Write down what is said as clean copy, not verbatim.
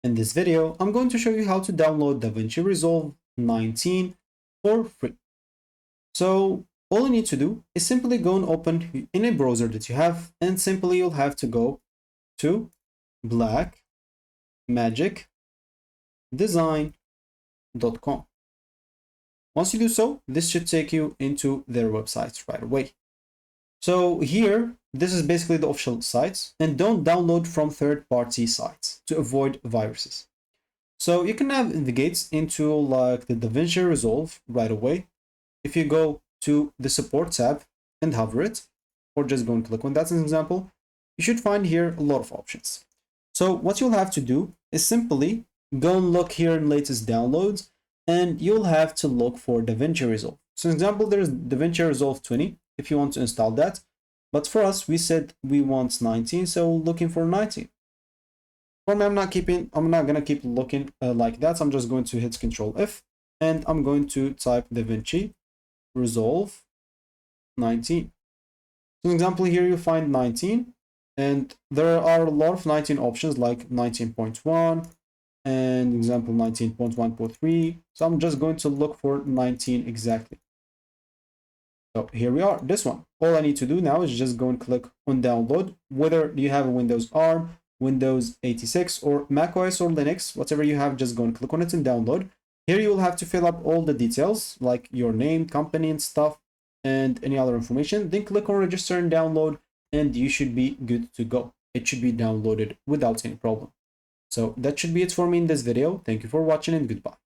In this video, I'm going to show you how to download DaVinci Resolve 19 for free. So all you need to do is simply go and open in a browser that you have, and simply you'll have to go to blackmagicdesign.com. Once you do so, this should take you into their website right away. So here, this is basically the official sites, and don't download from third-party sites to avoid viruses. So you can navigate into like the DaVinci Resolve right away. If you go to the support tab and hover it, or just go and click on that as an example, you should find here a lot of options. So what you'll have to do is simply go and look here in latest downloads, and you'll have to look for DaVinci Resolve. So for example, there's DaVinci Resolve 20 if you want to install that. But for us, we said we want 19, so looking for 19. For me, I'm not gonna keep looking like that. So I'm just going to hit Control F, and I'm going to type DaVinci Resolve 19. So, for example, here you find 19, and there are a lot of 19 options like 19.1 and example 19.1.3. So I'm just going to look for 19 exactly. So here we are, this one. All I need to do now is just go and click on download, whether you have a Windows ARM, Windows 86, or macOS or Linux, whatever you have, just go and click on it and download. Here you will have to fill up all the details like your name, company and stuff, and any other information. Then click on register and download, and you should be good to go. It should be downloaded without any problem. So that should be it for me in this video. Thank you for watching, and goodbye.